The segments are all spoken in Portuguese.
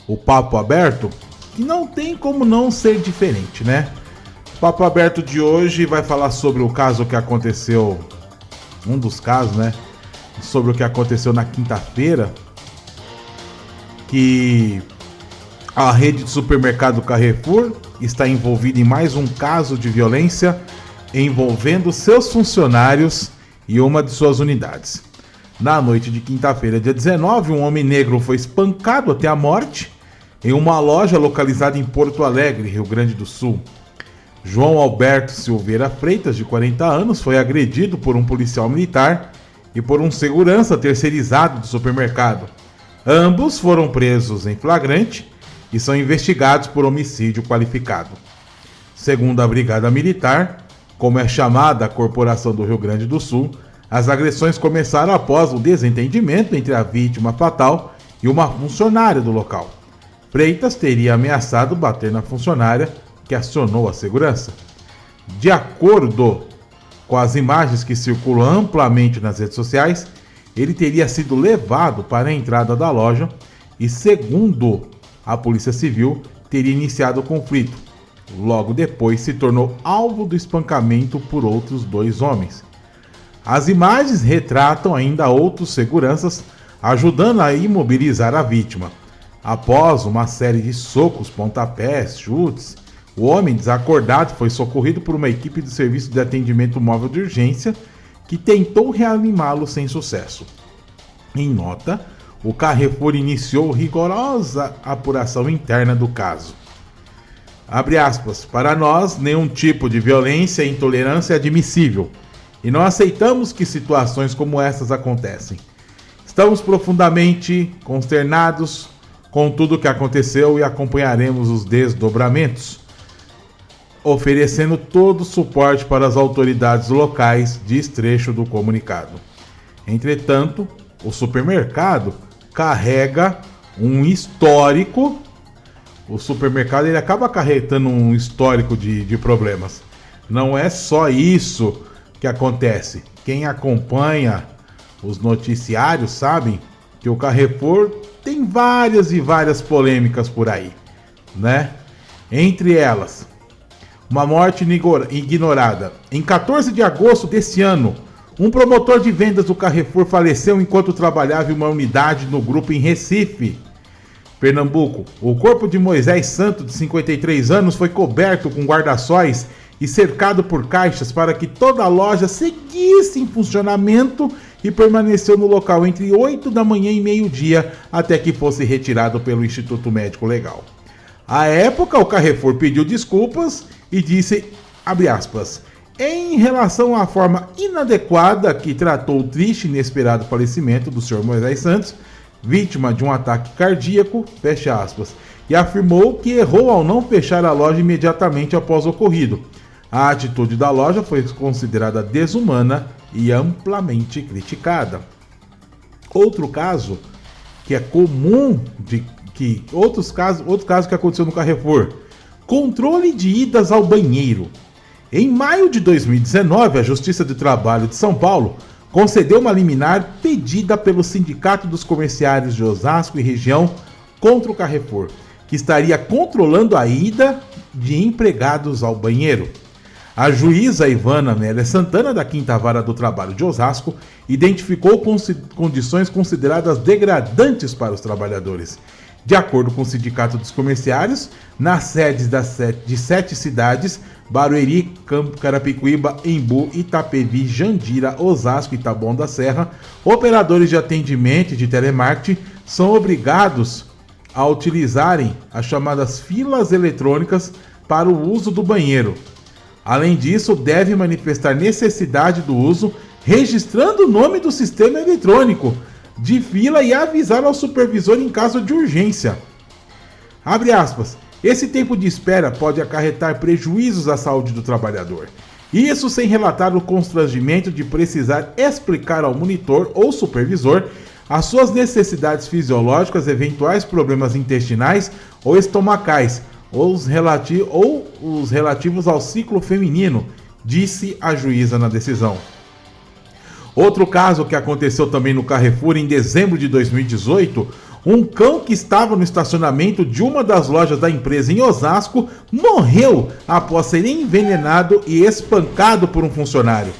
o Papo Aberto, que não tem como não ser diferente, né? O Papo Aberto de hoje vai falar sobre o caso que aconteceu, um dos casos, né? Sobre o que aconteceu na quinta-feira, que a rede de supermercado Carrefour está envolvida em mais um caso de violência envolvendo seus funcionários e uma de suas unidades. Na noite de quinta-feira, dia 19, um homem negro foi espancado até a morte em uma loja localizada em Porto Alegre, Rio Grande do Sul. João Alberto Silveira Freitas, de 40 anos, foi agredido por um policial militar e por um segurança terceirizado do supermercado. Ambos foram presos em flagrante e são investigados por homicídio qualificado. Segundo a Brigada Militar, como é chamada a Corporação do Rio Grande do Sul, as agressões começaram após o desentendimento entre a vítima fatal e uma funcionária do local. Freitas teria ameaçado bater na funcionária, que acionou a segurança. De acordo com as imagens que circulam amplamente nas redes sociais, ele teria sido levado para a entrada da loja e, segundo a Polícia Civil, teria iniciado o conflito. Logo depois se tornou alvo do espancamento por outros 2 homens. As imagens retratam ainda outros seguranças ajudando a imobilizar a vítima. Após uma série de socos, pontapés, chutes, o homem desacordado foi socorrido por uma equipe do Serviço de Atendimento Móvel de Urgência que tentou reanimá-lo sem sucesso. Em nota, o Carrefour iniciou rigorosa apuração interna do caso. Abre aspas, para nós, nenhum tipo de violência e intolerância é admissível e não aceitamos que situações como essas acontecem. Estamos profundamente consternados com tudo o que aconteceu e acompanharemos os desdobramentos, oferecendo todo o suporte para as autoridades locais, diz trecho do comunicado. Entretanto, o supermercado carrega um histórico. O supermercado ele acaba acarretando um histórico de problemas. Não é só isso que acontece. Quem acompanha os noticiários sabem que o Carrefour tem várias e várias polêmicas por aí, né? Entre elas, uma morte ignorada. Em 14 de agosto desse ano, um promotor de vendas do Carrefour faleceu enquanto trabalhava em uma unidade no grupo em Recife, Pernambuco. O corpo de Moisés Santo, de 53 anos, foi coberto com guarda-sóis e cercado por caixas para que toda a loja seguisse em funcionamento e permaneceu no local entre 8 da manhã e meio-dia até que fosse retirado pelo Instituto Médico Legal. À época, o Carrefour pediu desculpas e disse, abre aspas, em relação à forma inadequada que tratou o triste e inesperado falecimento do Sr. Moisés Santos, vítima de um ataque cardíaco, fecha aspas, e afirmou que errou ao não fechar a loja imediatamente após o ocorrido. A atitude da loja foi considerada desumana e amplamente criticada. Outro caso que é comum outro caso que aconteceu no Carrefour, controle de idas ao banheiro. Em maio de 2019, a Justiça do Trabalho de São Paulo concedeu uma liminar pedida pelo Sindicato dos Comerciários de Osasco e região contra o Carrefour, que estaria controlando a ida de empregados ao banheiro. A juíza Ivana Amélia Santana, da 5ª Vara do Trabalho de Osasco, identificou condições consideradas degradantes para os trabalhadores. De acordo com o Sindicato dos Comerciários, nas sedes de 7 cidades, Barueri, Carapicuíba, Embu, Itapevi, Jandira, Osasco e Taboão da Serra, operadores de atendimento e de telemarketing são obrigados a utilizarem as chamadas filas eletrônicas para o uso do banheiro. Além disso, devem manifestar necessidade do uso, registrando o nome do sistema eletrônico de fila e avisar ao supervisor em caso de urgência. Abre aspas. Esse tempo de espera pode acarretar prejuízos à saúde do trabalhador. Isso sem relatar o constrangimento de precisar explicar ao monitor ou supervisor as suas necessidades fisiológicas, eventuais problemas intestinais ou estomacais, ou os relativos ao ciclo feminino, disse a juíza na decisão. Outro caso que aconteceu também no Carrefour em dezembro de 2018, Um cão que estava no estacionamento de uma das lojas da empresa em Osasco morreu após ser envenenado e espancado por um funcionário.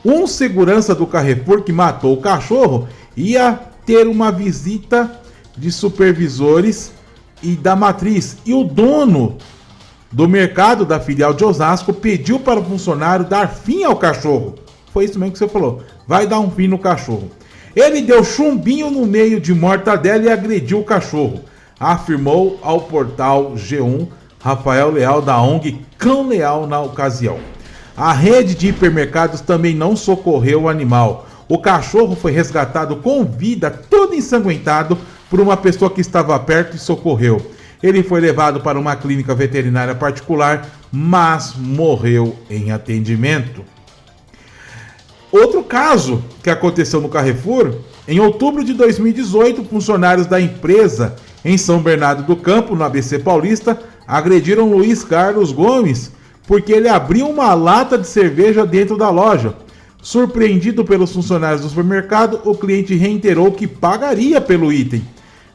Um segurança do Carrefour que matou o cachorro ia ter uma visita de supervisores e da matriz. E o dono do mercado da filial de Osasco pediu para o funcionário dar fim ao cachorro. Foi isso mesmo que você falou. Vai dar um fim no cachorro. Ele deu chumbinho no meio de mortadela e agrediu o cachorro, afirmou ao portal G1 Rafael Leal da ONG Cão Leal na ocasião. A rede de hipermercados também não socorreu o animal. O cachorro foi resgatado com vida, todo ensanguentado, por uma pessoa que estava perto e socorreu. Ele foi levado para uma clínica veterinária particular, mas morreu em atendimento. Outro caso que aconteceu no Carrefour, em outubro de 2018, funcionários da empresa em São Bernardo do Campo, no ABC Paulista, agrediram Luiz Carlos Gomes porque ele abriu uma lata de cerveja dentro da loja. Surpreendido pelos funcionários do supermercado, o cliente reiterou que pagaria pelo item.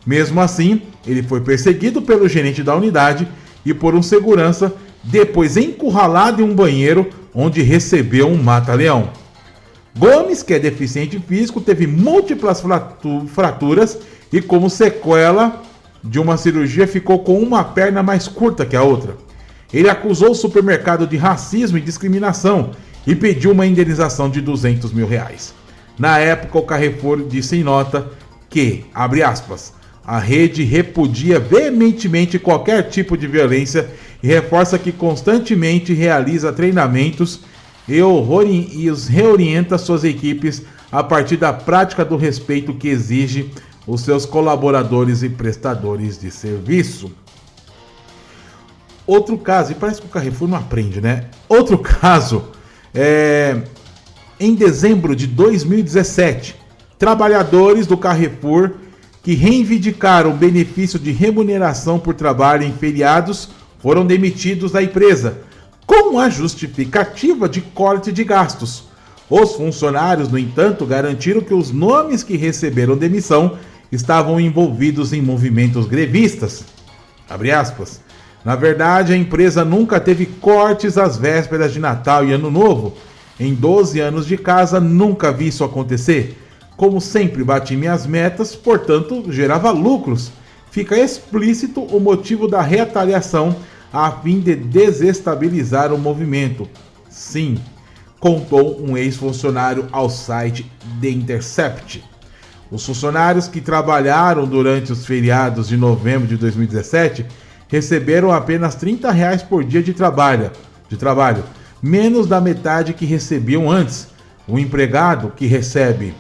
Mesmo assim, ele foi perseguido pelo gerente da unidade e por um segurança, depois encurralado em um banheiro onde recebeu um mata-leão. Gomes, que é deficiente físico, teve múltiplas fraturas e, como sequela de uma cirurgia, ficou com uma perna mais curta que a outra. Ele acusou o supermercado de racismo e discriminação e pediu uma indenização de R$200 mil. Na época, o Carrefour disse em nota que, abre aspas, a rede repudia veementemente qualquer tipo de violência e reforça que constantemente realiza treinamentos e os reorienta suas equipes a partir da prática do respeito que exige os seus colaboradores e prestadores de serviço. Outro caso, e parece que o Carrefour não aprende, né? Outro caso, em dezembro de 2017, trabalhadores do Carrefour que reivindicaram o benefício de remuneração por trabalho em feriados foram demitidos da empresa, com a justificativa de corte de gastos. Os funcionários, no entanto, garantiram que os nomes que receberam demissão estavam envolvidos em movimentos grevistas. Abre aspas. Na verdade, a empresa nunca teve cortes às vésperas de Natal e Ano Novo. Em 12 anos de casa, nunca vi isso acontecer. Como sempre, bati minhas metas, portanto, gerava lucros. Fica explícito o motivo da retaliação a fim de desestabilizar o movimento. Sim, contou um ex-funcionário ao site The Intercept. Os funcionários que trabalharam durante os feriados de novembro de 2017 receberam apenas R$30 por dia de trabalho, menos da metade que recebiam antes. O empregado que recebe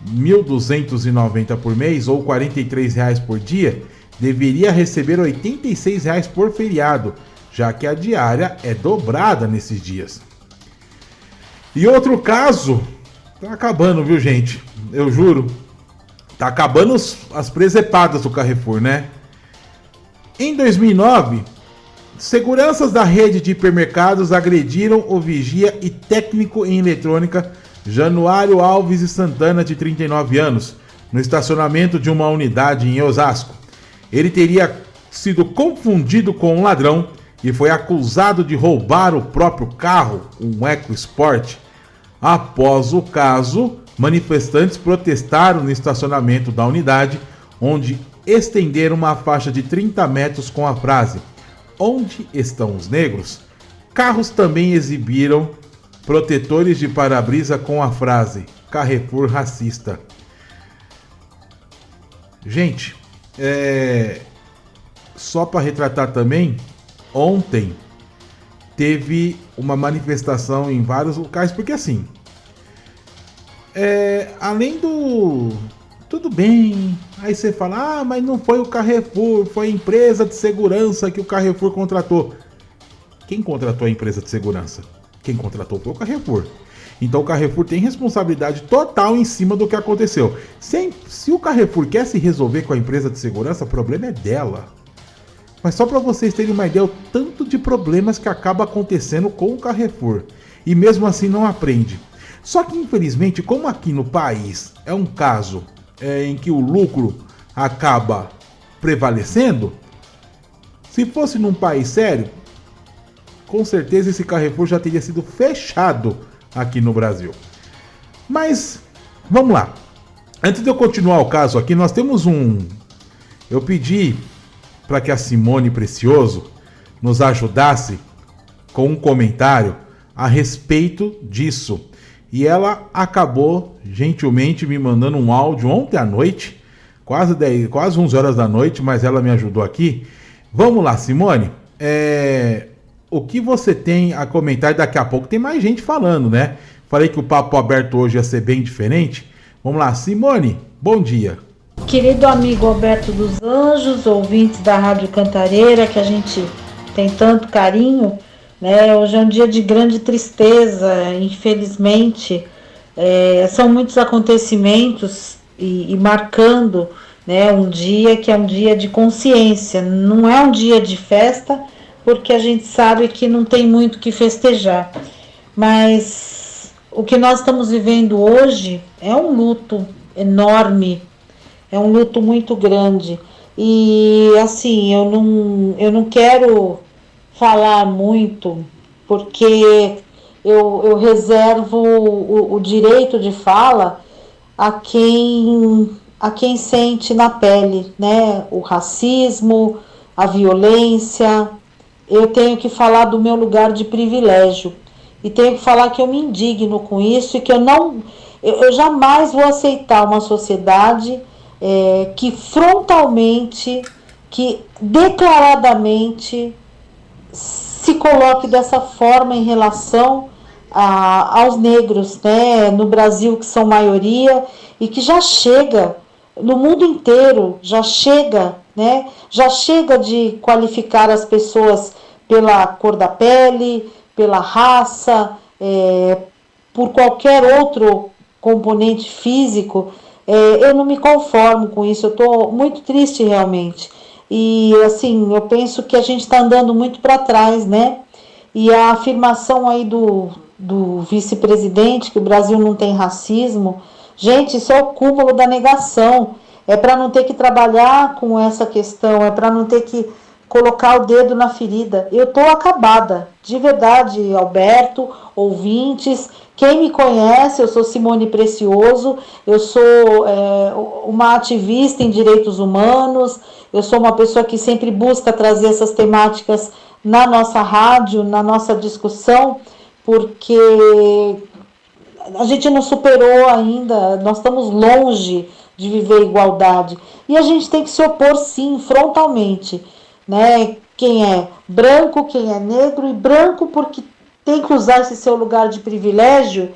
R$1.290 por mês ou R$43 por dia deveria receber R$86 por feriado, já que a diária é dobrada nesses dias. E outro caso, tá acabando, viu, gente? Eu juro, tá acabando as presepadas do Carrefour, né? Em 2009, seguranças da rede de hipermercados agrediram o vigia e técnico em eletrônica Januário Alves e Santana, de 39 anos, no estacionamento de uma unidade em Osasco. Ele teria sido confundido com um ladrão e foi acusado de roubar o próprio carro, um EcoSport. Após o caso, manifestantes protestaram no estacionamento da unidade, onde estenderam uma faixa de 30 metros com a frase "Onde estão os negros?". Carros também exibiram protetores de para-brisa com a frase "Carrefour racista". Gente, só para retratar também, ontem teve uma manifestação em vários locais, porque assim, além do tudo bem, aí você fala, mas não foi o Carrefour, foi a empresa de segurança que o Carrefour contratou. Quem contratou a empresa de segurança? Quem contratou foi o Carrefour. Então o Carrefour tem responsabilidade total em cima do que aconteceu. Se o Carrefour quer se resolver com a empresa de segurança, o problema é dela. Mas só para vocês terem uma ideia, o tanto de problemas que acaba acontecendo com o Carrefour. E mesmo assim não aprende. Só que infelizmente, como aqui no país é um caso em que o lucro acaba prevalecendo. Se fosse num país sério, com certeza esse Carrefour já teria sido fechado aqui no Brasil. Mas, vamos lá. Antes de eu continuar o caso aqui, nós temos eu pedi para que a Simone Precioso nos ajudasse com um comentário a respeito disso. E ela acabou gentilmente me mandando um áudio ontem à noite, quase 11 horas da noite, mas ela me ajudou aqui. Vamos lá, Simone. O que você tem a comentar? Daqui a pouco tem mais gente falando, né? Falei que o papo aberto hoje ia ser bem diferente. Vamos lá, Simone, bom dia. Querido amigo Alberto dos Anjos, ouvintes da Rádio Cantareira, que a gente tem tanto carinho, né? Hoje é um dia de grande tristeza, infelizmente. São muitos acontecimentos e marcando, né, um dia que é um dia de consciência. Não é um dia de festa, porque a gente sabe que não tem muito o que festejar. Mas o que nós estamos vivendo hoje é um luto enorme, é um luto muito grande. E assim, eu não quero falar muito, porque eu reservo o direito de fala a quem sente na pele, né? O racismo, a violência. Eu tenho que falar do meu lugar de privilégio e tenho que falar que eu me indigno com isso e que eu jamais vou aceitar uma sociedade que frontalmente, que declaradamente se coloque dessa forma em relação aos negros, né, no Brasil, que são maioria, e que já chega, no mundo inteiro, já chega de qualificar as pessoas pela cor da pele, pela raça, por qualquer outro componente físico. Eu não me conformo com isso, eu estou muito triste realmente. E assim, eu penso que a gente está andando muito para trás, né? E a afirmação aí do vice-presidente, que o Brasil não tem racismo, gente, isso é o cúmulo da negação. É para não ter que trabalhar com essa questão, é para não ter que colocar o dedo na ferida. Eu estou acabada, de verdade, Alberto, ouvintes. Quem me conhece, eu sou Simone Precioso, eu sou uma ativista em direitos humanos, eu sou uma pessoa que sempre busca trazer essas temáticas na nossa rádio, na nossa discussão, porque a gente não superou ainda, nós estamos longe de viver igualdade. E a gente tem que se opor, sim, frontalmente, né? Quem é branco, quem é negro, e branco porque tem que usar esse seu lugar de privilégio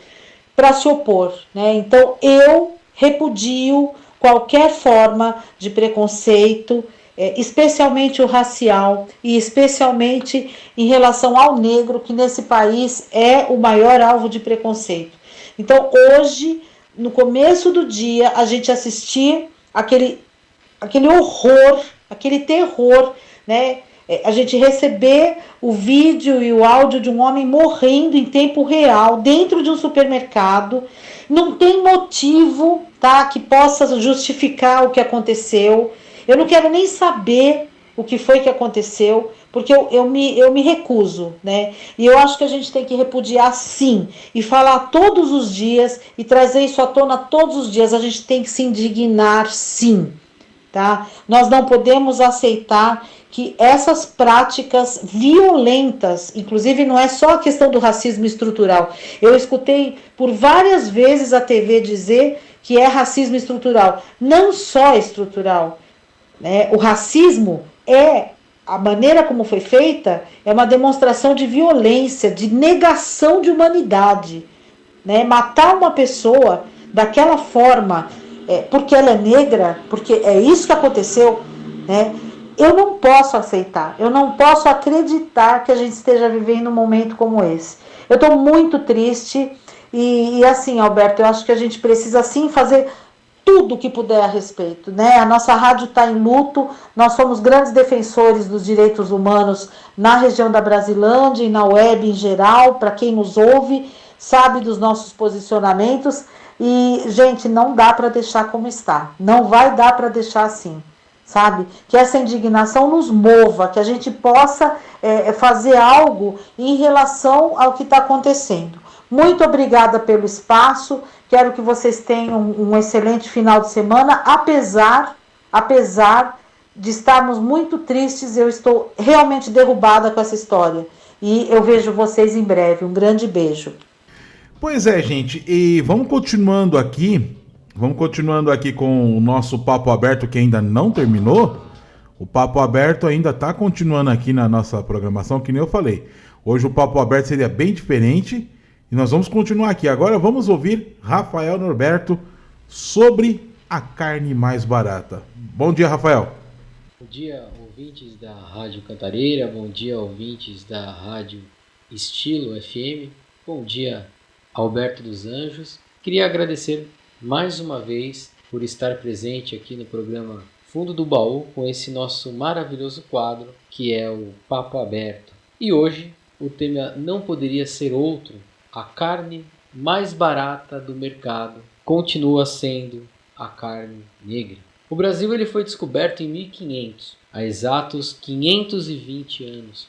para se opor, né? Então eu repudio qualquer forma de preconceito, especialmente o racial e especialmente em relação ao negro, que nesse país é o maior alvo de preconceito. Então hoje, no começo do dia, a gente assistir aquele horror, aquele terror, né? A gente receber o vídeo e o áudio de um homem morrendo em tempo real dentro de um supermercado, não tem motivo, tá, que possa justificar o que aconteceu. Eu não quero nem saber o que foi que aconteceu, porque eu me recuso, né? E eu acho que a gente tem que repudiar, sim, e falar todos os dias e trazer isso à tona todos os dias. A gente tem que se indignar, sim, tá? Nós não podemos aceitar que essas práticas violentas, inclusive não é só a questão do racismo estrutural. Eu escutei por várias vezes a TV dizer que é racismo estrutural. Não só estrutural, né? O racismo a maneira como foi feita, é uma demonstração de violência, de negação de humanidade, né? Matar uma pessoa daquela forma, porque ela é negra, porque é isso que aconteceu, né? Eu não posso aceitar, eu não posso acreditar que a gente esteja vivendo um momento como esse. Eu estou muito triste e assim, Alberto, eu acho que a gente precisa sim fazer tudo o que puder a respeito, né? A nossa rádio está em luto, nós somos grandes defensores dos direitos humanos na região da Brasilândia e na web em geral, para quem nos ouve, sabe dos nossos posicionamentos, E, gente, não dá para deixar como está. Não vai dar para deixar assim, sabe? Que essa indignação nos mova, que a gente possa fazer algo em relação ao que está acontecendo. Muito obrigada pelo espaço. Quero que vocês tenham um excelente final de semana, apesar de estarmos muito tristes. Eu estou realmente derrubada com essa história. E eu vejo vocês em breve. Um grande beijo. Pois é, gente, e vamos continuando aqui com o nosso papo aberto que ainda não terminou. O papo aberto ainda está continuando aqui na nossa programação, que nem eu falei. Hoje o papo aberto seria bem diferente e nós vamos continuar aqui. Agora vamos ouvir Rafael Norberto sobre a carne mais barata. Bom dia, Rafael. Bom dia, ouvintes da Rádio Cantareira, bom dia, ouvintes da Rádio Estilo FM, bom dia, Alberto dos Anjos. Queria agradecer mais uma vez por estar presente aqui no programa Fundo do Baú com esse nosso maravilhoso quadro que é o Papo Aberto. E hoje o tema não poderia ser outro: a carne mais barata do mercado continua sendo a carne negra. O Brasil ele foi descoberto em 1500, há exatos 520 anos.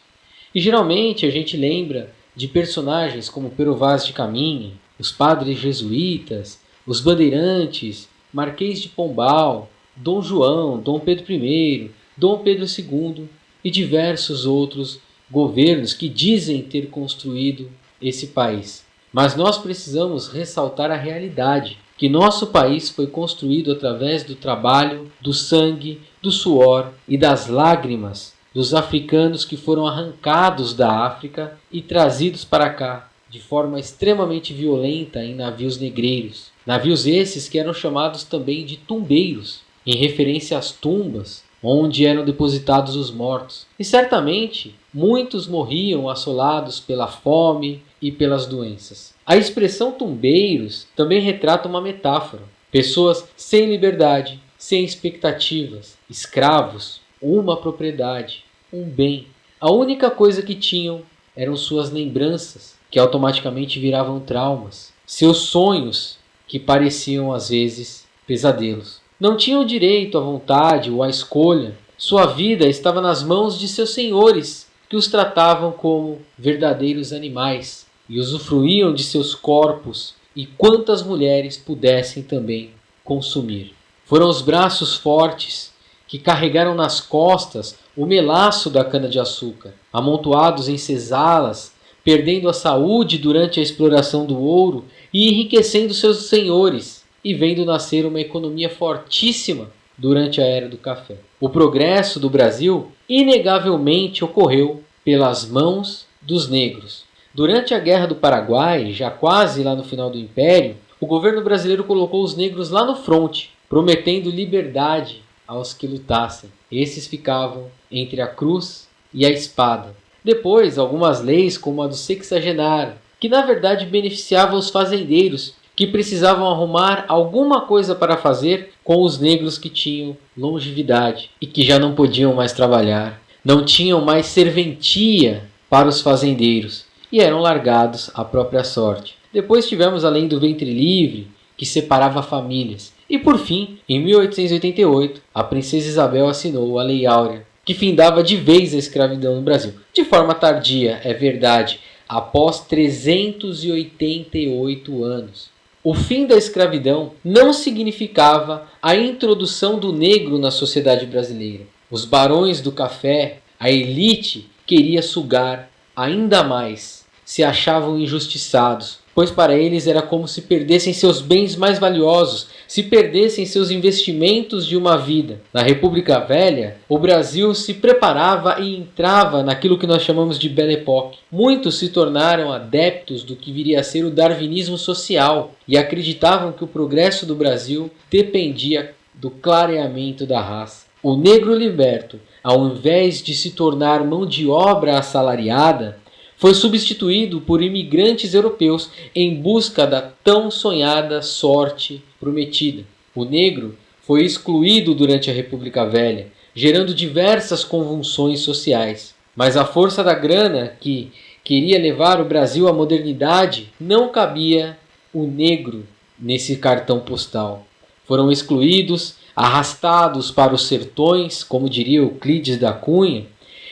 E geralmente a gente lembra de personagens como Pero Vaz de Caminha, os padres jesuítas, os bandeirantes, Marquês de Pombal, Dom João, Dom Pedro I, Dom Pedro II e diversos outros governos que dizem ter construído esse país. Mas nós precisamos ressaltar a realidade, que nosso país foi construído através do trabalho, do sangue, do suor e das lágrimas dos africanos que foram arrancados da África e trazidos para cá de forma extremamente violenta em navios negreiros. Navios esses que eram chamados também de tumbeiros, em referência às tumbas onde eram depositados os mortos. E certamente muitos morriam assolados pela fome e pelas doenças. A expressão tumbeiros também retrata uma metáfora. Pessoas sem liberdade, sem expectativas, escravos, uma propriedade, um bem. A única coisa que tinham eram suas lembranças, que automaticamente viravam traumas. Seus sonhos, que pareciam às vezes pesadelos. Não tinham direito à vontade ou à escolha. Sua vida estava nas mãos de seus senhores, que os tratavam como verdadeiros animais e usufruíam de seus corpos e quantas mulheres pudessem também consumir. Foram os braços fortes que carregaram nas costas o melaço da cana-de-açúcar, amontoados em cesalas, perdendo a saúde durante a exploração do ouro e enriquecendo seus senhores, e vendo nascer uma economia fortíssima durante a era do café. O progresso do Brasil inegavelmente ocorreu pelas mãos dos negros. Durante a Guerra do Paraguai, já quase lá no final do Império, o governo brasileiro colocou os negros lá no fronte, prometendo liberdade aos que lutassem. Esses ficavam entre a cruz e a espada. Depois, algumas leis, como a do sexagenário, que na verdade beneficiavam os fazendeiros, que precisavam arrumar alguma coisa para fazer com os negros que tinham longevidade e que já não podiam mais trabalhar, não tinham mais serventia para os fazendeiros e eram largados à própria sorte. Depois tivemos a lei do ventre livre, que separava famílias. E por fim, em 1888, a princesa Isabel assinou a Lei Áurea, que findava de vez a escravidão no Brasil. De forma tardia, é verdade, após 388 anos. O fim da escravidão não significava a introdução do negro na sociedade brasileira. Os barões do café, a elite, queria sugar ainda mais. Se achavam injustiçados, pois para eles era como se perdessem seus bens mais valiosos, se perdessem seus investimentos de uma vida. Na República Velha, o Brasil se preparava e entrava naquilo que nós chamamos de Belle Époque. Muitos se tornaram adeptos do que viria a ser o darwinismo social e acreditavam que o progresso do Brasil dependia do clareamento da raça. O negro liberto, ao invés de se tornar mão de obra assalariada, foi substituído por imigrantes europeus em busca da tão sonhada sorte prometida. O negro foi excluído durante a República Velha, gerando diversas convulsões sociais. Mas a força da grana que queria levar o Brasil à modernidade não cabia o negro nesse cartão postal. Foram excluídos, arrastados para os sertões, como diria Euclides da Cunha,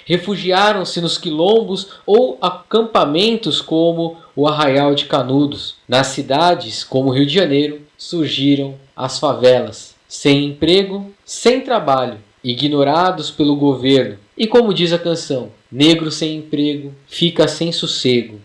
refugiaram-se nos quilombos ou acampamentos como o Arraial de Canudos. Nas cidades, como Rio de Janeiro, surgiram as favelas, sem emprego, sem trabalho, ignorados pelo governo. E como diz a canção, negro sem emprego fica sem sossego.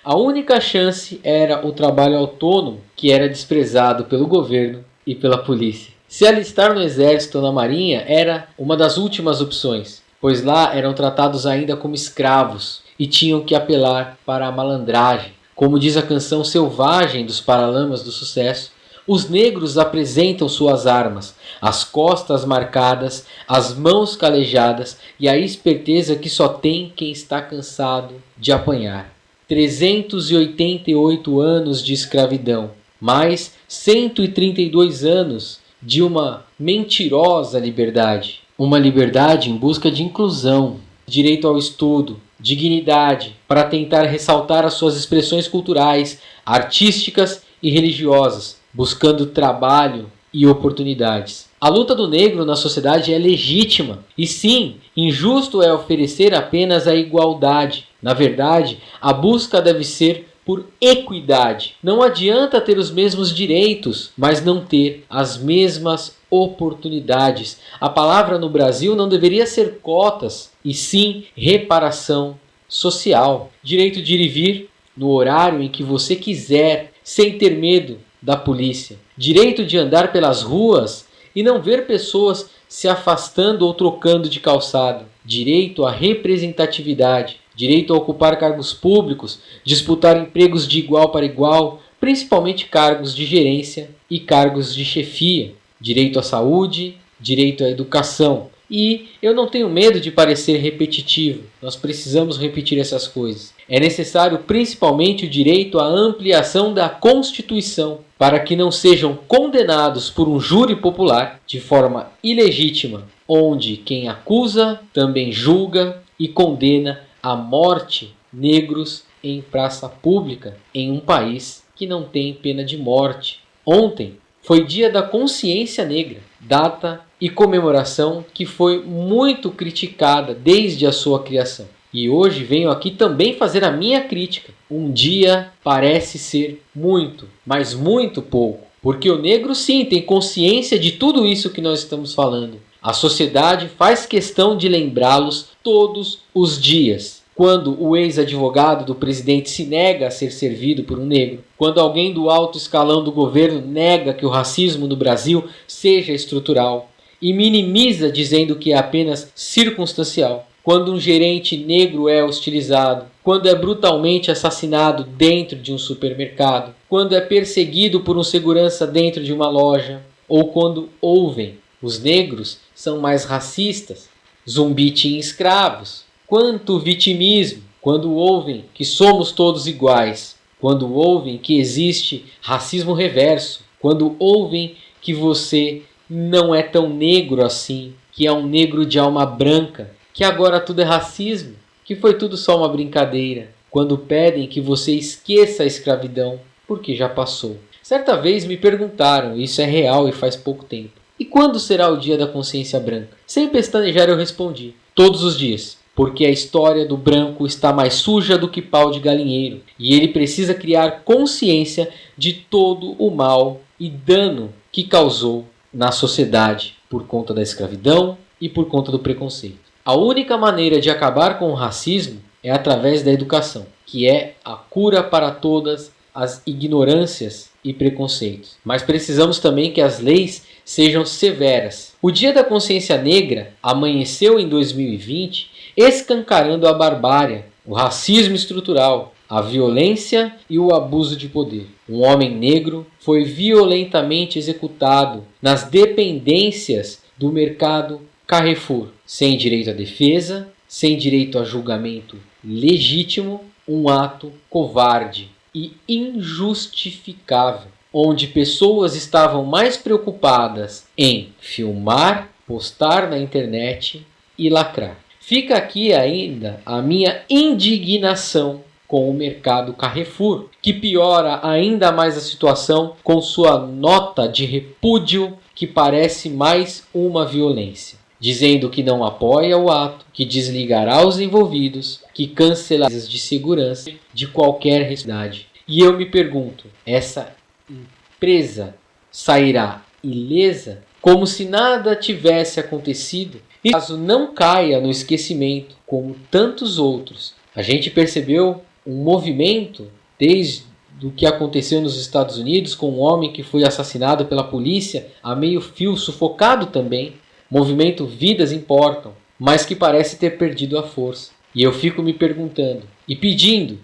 A única chance era o trabalho autônomo, que era desprezado pelo governo e pela polícia. Se alistar no exército ou na marinha era uma das últimas opções, pois lá eram tratados ainda como escravos e tinham que apelar para a malandragem. Como diz a canção Selvagem dos Paralamas do Sucesso, os negros apresentam suas armas, as costas marcadas, as mãos calejadas e a esperteza que só tem quem está cansado de apanhar. 388 anos de escravidão, mais 132 anos de uma mentirosa liberdade. Uma liberdade em busca de inclusão, direito ao estudo, dignidade, para tentar ressaltar as suas expressões culturais, artísticas e religiosas, buscando trabalho e oportunidades. A luta do negro na sociedade é legítima e sim, injusto é oferecer apenas a igualdade. Na verdade, a busca deve ser por equidade. Não adianta ter os mesmos direitos, mas não ter as mesmas oportunidades. A palavra no Brasil não deveria ser cotas, e sim reparação social. Direito de ir e vir no horário em que você quiser, sem ter medo da polícia. Direito de andar pelas ruas e não ver pessoas se afastando ou trocando de calçado. Direito à representatividade. Direito a ocupar cargos públicos, disputar empregos de igual para igual, principalmente cargos de gerência e cargos de chefia. Direito à saúde, direito à educação. E eu não tenho medo de parecer repetitivo, nós precisamos repetir essas coisas. É necessário principalmente o direito à ampliação da Constituição, para que não sejam condenados por um júri popular de forma ilegítima, onde quem acusa também julga e condena à morte negros em praça pública, em um país que não tem pena de morte. Ontem foi Dia da Consciência Negra, data e comemoração que foi muito criticada desde a sua criação. E hoje venho aqui também fazer a minha crítica. Um dia parece ser muito, mas muito pouco. Porque o negro sim tem consciência de tudo isso que nós estamos falando. A sociedade faz questão de lembrá-los todos os dias. Quando o ex-advogado do presidente se nega a ser servido por um negro, quando alguém do alto escalão do governo nega que o racismo no Brasil seja estrutural e minimiza dizendo que é apenas circunstancial, quando um gerente negro é hostilizado, quando é brutalmente assassinado dentro de um supermercado, quando é perseguido por um segurança dentro de uma loja, ou quando ouvem os negros são mais racistas, zumbi tinha escravos. Quanto vitimismo, quando ouvem que somos todos iguais, quando ouvem que existe racismo reverso, quando ouvem que você não é tão negro assim, que é um negro de alma branca, que agora tudo é racismo, que foi tudo só uma brincadeira, quando pedem que você esqueça a escravidão, porque já passou. Certa vez me perguntaram, isso é real e faz pouco tempo, e quando será o dia da consciência branca? Sem pestanejar eu respondi, todos os dias. Porque a história do branco está mais suja do que pau de galinheiro, e ele precisa criar consciência de todo o mal e dano que causou na sociedade por conta da escravidão e por conta do preconceito. A única maneira de acabar com o racismo é através da educação, que é a cura para todas as ignorâncias e preconceitos. Mas precisamos também que as leis sejam severas. O Dia da Consciência Negra amanheceu em 2020 escancarando a barbárie, o racismo estrutural, a violência e o abuso de poder. Um homem negro foi violentamente executado nas dependências do mercado Carrefour, sem direito à defesa, sem direito a julgamento legítimo, um ato covarde e injustificável, onde pessoas estavam mais preocupadas em filmar, postar na internet e lacrar. Fica aqui ainda a minha indignação com o mercado Carrefour, que piora ainda mais a situação com sua nota de repúdio, que parece mais uma violência, dizendo que não apoia o ato, que desligará os envolvidos, que cancelará as de segurança de qualquer responsabilidade. E eu me pergunto, essa empresa sairá ilesa como se nada tivesse acontecido? E caso não caia no esquecimento, como tantos outros, a gente percebeu um movimento desde o que aconteceu nos Estados Unidos com um homem que foi assassinado pela polícia a meio fio, sufocado também. Movimento Vidas Importam, mas que parece ter perdido a força. E eu fico me perguntando e pedindo,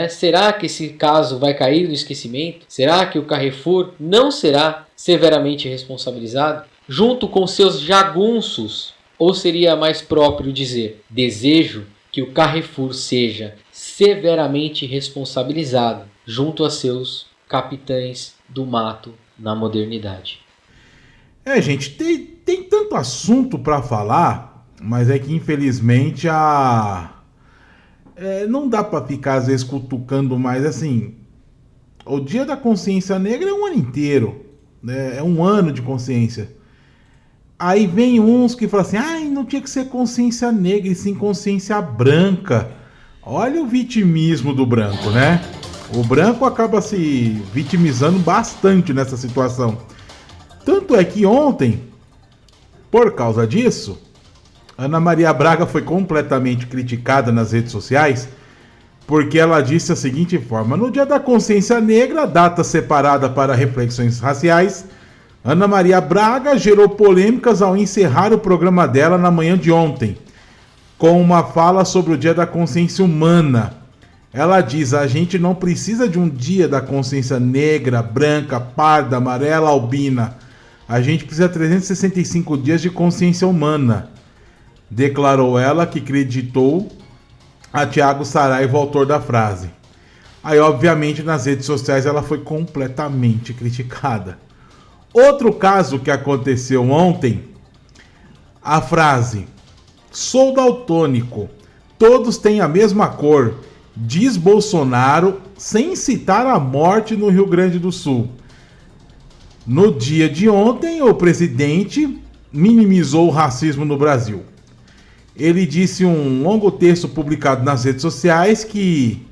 será que esse caso vai cair no esquecimento? Será que o Carrefour não será severamente responsabilizado junto com seus jagunços? Ou seria mais próprio dizer, desejo que o Carrefour seja severamente responsabilizado junto a seus capitães do mato na modernidade? Gente, tem tanto assunto para falar, mas é que infelizmente não dá para ficar às vezes cutucando mais. Assim, o Dia da Consciência Negra é um ano inteiro, né? É um ano de consciência. Aí vem uns que falam assim, não tinha que ser consciência negra e sim consciência branca. Olha o vitimismo do branco, né? O branco acaba se vitimizando bastante nessa situação. Tanto é que ontem, por causa disso, Ana Maria Braga foi completamente criticada nas redes sociais, porque ela disse a seguinte forma: no Dia da Consciência Negra, data separada para reflexões raciais, Ana Maria Braga gerou polêmicas ao encerrar o programa dela na manhã de ontem, com uma fala sobre o Dia da Consciência Humana. Ela diz, a gente não precisa de um Dia da Consciência Negra, branca, parda, amarela, albina. A gente precisa de 365 dias de consciência humana, declarou ela, que creditou a Thiago Saraiva, autor da frase. Aí, obviamente, nas redes sociais ela foi completamente criticada. Outro caso que aconteceu ontem, a frase, sou daltônico, todos têm a mesma cor, diz Bolsonaro, sem citar a morte no Rio Grande do Sul. No dia de ontem, o presidente minimizou o racismo no Brasil. Ele disse em um longo texto publicado nas redes sociais que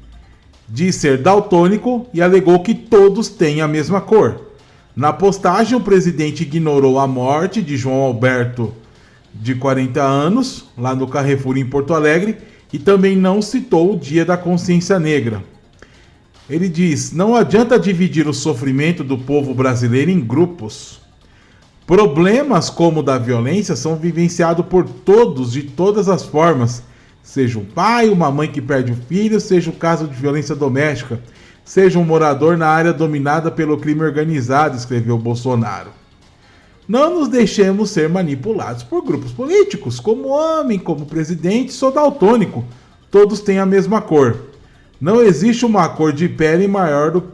diz ser daltônico e alegou que todos têm a mesma cor. Na postagem, o presidente ignorou a morte de João Alberto, de 40 anos, lá no Carrefour em Porto Alegre, e também não citou o Dia da Consciência Negra. Ele diz, não adianta dividir o sofrimento do povo brasileiro em grupos. Problemas como o da violência são vivenciados por todos, de todas as formas. Seja um pai, uma mãe que perde o filho, seja o caso de violência doméstica, seja um morador na área dominada pelo crime organizado, escreveu Bolsonaro. Não nos deixemos ser manipulados por grupos políticos. Como homem, como presidente, sou daltônico. Todos têm a mesma cor. Não existe uma cor de pele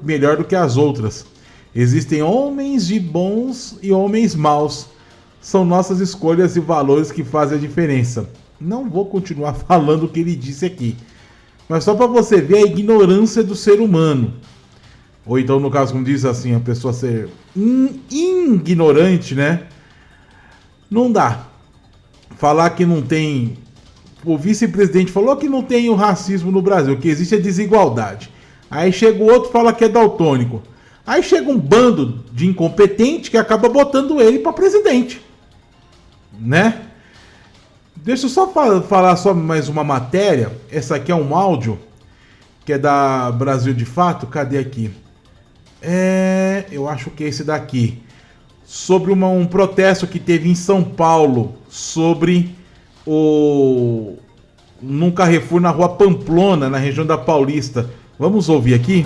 melhor do que as outras. Existem homens de bons e homens maus. São nossas escolhas e valores que fazem a diferença. Não vou continuar falando o que ele disse aqui, mas só para você ver a ignorância do ser humano. Ou então, no caso, como diz assim, a pessoa ser ignorante, né? Não dá. Falar que não tem... O vice-presidente falou que não tem o racismo no Brasil, que existe a desigualdade. Aí chega o outro e fala que é daltônico. Aí chega um bando de incompetente que acaba botando ele para presidente, né? Deixa eu só falar só mais uma matéria. Essa aqui é um áudio que é da Brasil de Fato. Cadê aqui? Eu acho que é esse daqui. Sobre um protesto que teve em São Paulo sobre num Carrefour na rua Pamplona, na região da Paulista. Vamos ouvir aqui?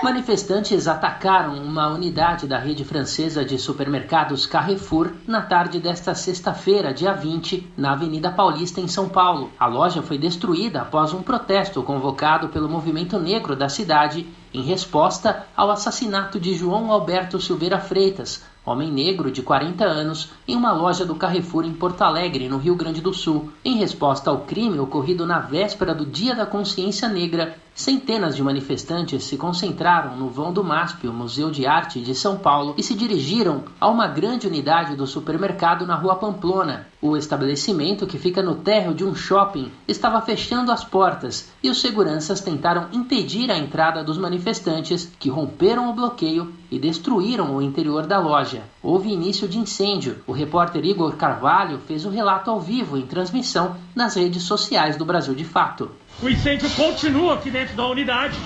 Manifestantes atacaram uma unidade da rede francesa de supermercados Carrefour na tarde desta sexta-feira, dia 20, na Avenida Paulista, em São Paulo. A loja foi destruída após um protesto convocado pelo movimento negro da cidade em resposta ao assassinato de João Alberto Silveira Freitas, homem negro de 40 anos, em uma loja do Carrefour em Porto Alegre, no Rio Grande do Sul. Em resposta ao crime ocorrido na véspera do Dia da Consciência Negra, centenas de manifestantes se concentraram no vão do MASP, o Museu de Arte de São Paulo, e se dirigiram a uma grande unidade do supermercado na Rua Pamplona. O estabelecimento, que fica no térreo de um shopping, estava fechando as portas e os seguranças tentaram impedir a entrada dos manifestantes, que romperam o bloqueio e destruíram o interior da loja. Houve início de incêndio. O repórter Igor Carvalho fez o relato ao vivo em transmissão nas redes sociais do Brasil de Fato. O incêndio continua aqui dentro da unidade.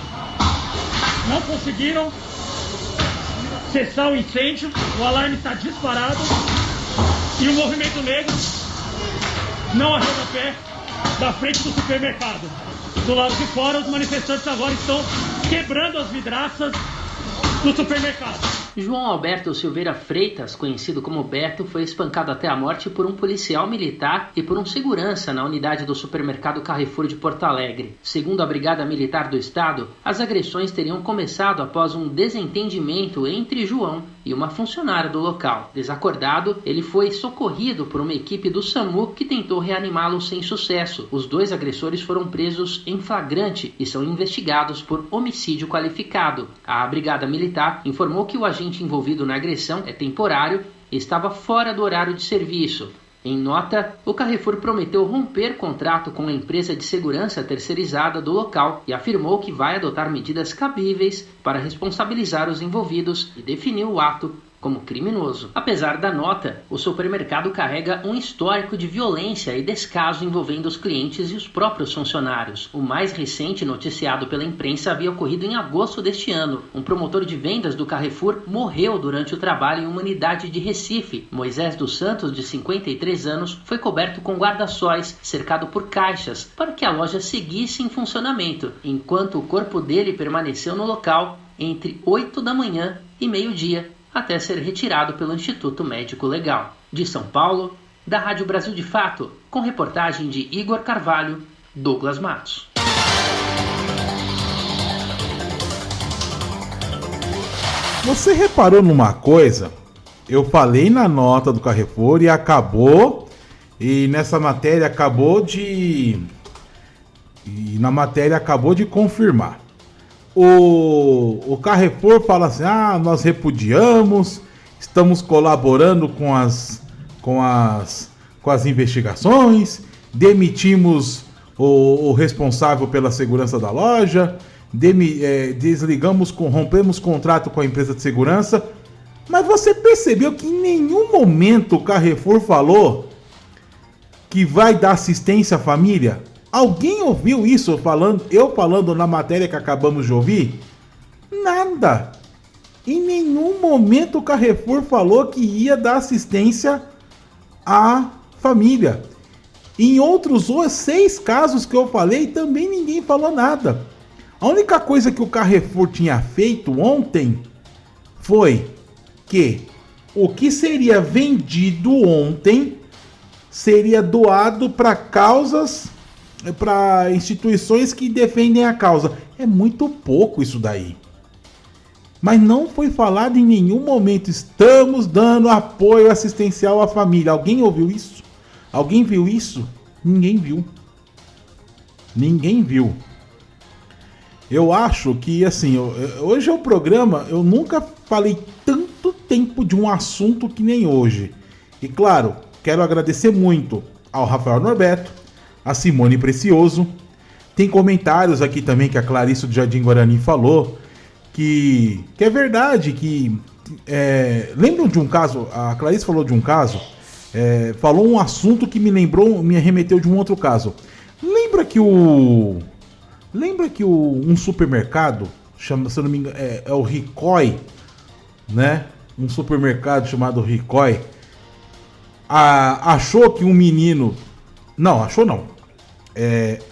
Não conseguiram cessar o incêndio. O alarme está disparado. E o movimento negro não arreda pé da frente do supermercado. Do lado de fora, os manifestantes agora estão quebrando as vidraças do supermercado. João Alberto Silveira Freitas, conhecido como Beto, foi espancado até a morte por um policial militar e por um segurança na unidade do supermercado Carrefour de Porto Alegre. Segundo a Brigada Militar do Estado, as agressões teriam começado após um desentendimento entre João e uma funcionária do local. Desacordado, ele foi socorrido por uma equipe do SAMU que tentou reanimá-lo sem sucesso. Os dois agressores foram presos em flagrante e são investigados por homicídio qualificado. A Brigada Militar informou que o agente envolvido na agressão é temporário e estava fora do horário de serviço. Em nota, o Carrefour prometeu romper contrato com a empresa de segurança terceirizada do local e afirmou que vai adotar medidas cabíveis para responsabilizar os envolvidos e definiu o ato como criminoso. Apesar da nota, o supermercado carrega um histórico de violência e descaso envolvendo os clientes e os próprios funcionários. O mais recente noticiado pela imprensa havia ocorrido em agosto deste ano. Um promotor de vendas do Carrefour morreu durante o trabalho em uma unidade de Recife. Moisés dos Santos, de 53 anos, foi coberto com guarda-sóis, cercado por caixas, para que a loja seguisse em funcionamento, enquanto o corpo dele permaneceu no local entre 8 da manhã e meio-dia, até ser retirado pelo Instituto Médico Legal. De São Paulo, da Rádio Brasil de Fato, com reportagem de Igor Carvalho, Douglas Matos. Você reparou numa coisa? Eu falei na nota do Carrefour e acabou, e nessa matéria acabou de... E na matéria acabou de confirmar. O Carrefour fala assim, nós repudiamos, estamos colaborando com as investigações, demitimos o responsável pela segurança da loja, rompemos contrato com a empresa de segurança. Mas você percebeu que em nenhum momento o Carrefour falou que vai dar assistência à família? Alguém ouviu isso eu falando na matéria que acabamos de ouvir? Nada. Em nenhum momento o Carrefour falou que ia dar assistência à família. Em outros 6 casos que eu falei, também ninguém falou nada. A única coisa que o Carrefour tinha feito ontem foi que o que seria vendido ontem seria doado para instituições que defendem a causa. É muito pouco isso daí. Mas não foi falado em nenhum momento, estamos dando apoio assistencial à família. Alguém ouviu isso? Alguém viu isso? Ninguém viu. Ninguém viu. Eu acho que, assim, hoje é o programa, eu nunca falei tanto tempo de um assunto que nem hoje. E claro, quero agradecer muito ao Rafael Norberto, a Simone Precioso. Tem comentários aqui também que a Clarice do Jardim Guarani falou, que é verdade, que... lembram de um caso, a Clarice falou de um caso, falou um assunto que me remeteu de um outro caso. Lembra que um supermercado, se eu não me engano, é o Ricói, né? Um supermercado chamado Ricói, achou que um menino... Não, achou não.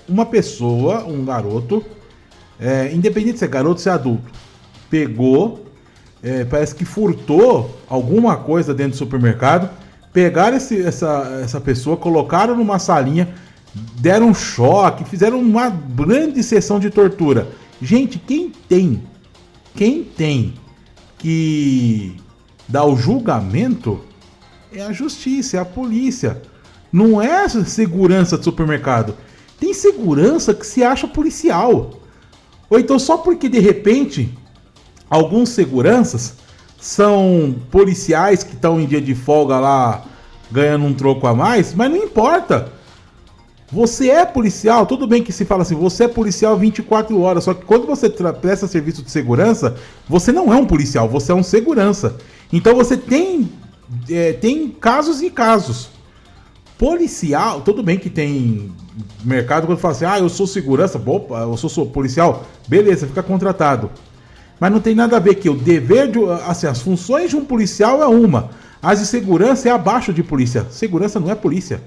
Uma pessoa, um garoto, independente se é garoto ou se é adulto, pegou, parece que furtou alguma coisa dentro do supermercado, pegaram essa pessoa, colocaram numa salinha, deram um choque, fizeram uma grande sessão de tortura. Gente, quem tem quem tem que dar o julgamento é a justiça, é a polícia. Não é segurança de supermercado. Tem segurança que se acha policial. Ou então só porque de repente alguns seguranças são policiais que estão em dia de folga lá ganhando um troco a mais, mas não importa. Você é policial, tudo bem que se fala assim, você é policial 24 horas, só que quando você presta serviço de segurança, você não é um policial, você é um segurança. Então você tem casos e casos. Policial, tudo bem que tem mercado quando fala assim, eu sou segurança, opa, eu sou policial, beleza, fica contratado. Mas não tem nada a ver que o dever assim, as funções de um policial é uma, as de segurança é abaixo de polícia. Segurança não é polícia.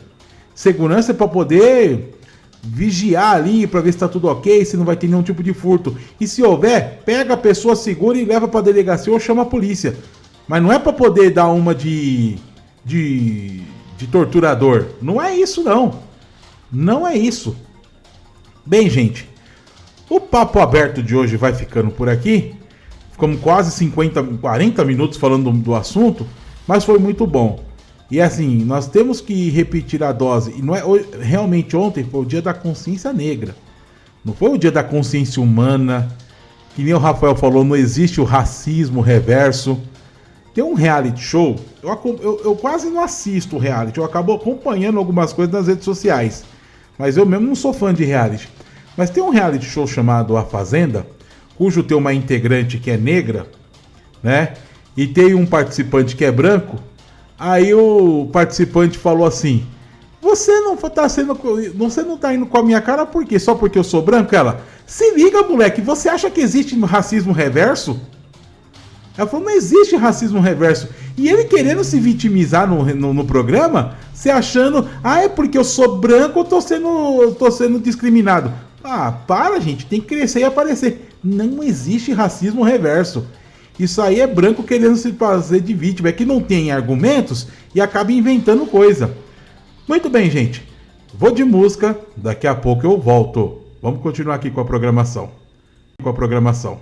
Segurança é para poder vigiar ali, para ver se está tudo ok, se não vai ter nenhum tipo de furto. E se houver, pega a pessoa, segura e leva para a delegacia ou chama a polícia. Mas não é para poder dar uma de torturador. Não é isso, não. Não é isso. Bem, gente, o papo aberto de hoje vai ficando por aqui. Ficamos quase 40 minutos falando do assunto, mas foi muito bom. E assim, nós temos que repetir a dose. E não é realmente ontem foi o dia da consciência negra. Não foi o dia da consciência humana. Que nem o Rafael falou, não existe o racismo reverso. Tem um reality show, eu quase não assisto o reality, eu acabo acompanhando algumas coisas nas redes sociais. Mas eu mesmo não sou fã de reality. Mas tem um reality show chamado A Fazenda, cujo tem uma integrante que é negra, né? E tem um participante que é branco. Aí o participante falou assim: você não tá indo com a minha cara por quê? Só porque eu sou branco? Ela: se liga, moleque, você acha que existe racismo reverso? Ela falou: não existe racismo reverso. E ele querendo se vitimizar no programa, se achando, é porque eu sou branco, eu tô sendo discriminado. Para, gente, tem que crescer e aparecer. Não existe racismo reverso. Isso aí é branco querendo se fazer de vítima, é que não tem argumentos e acaba inventando coisa. Muito bem, gente. Vou de música, daqui a pouco eu volto. Vamos continuar aqui com a programação. Com a programação.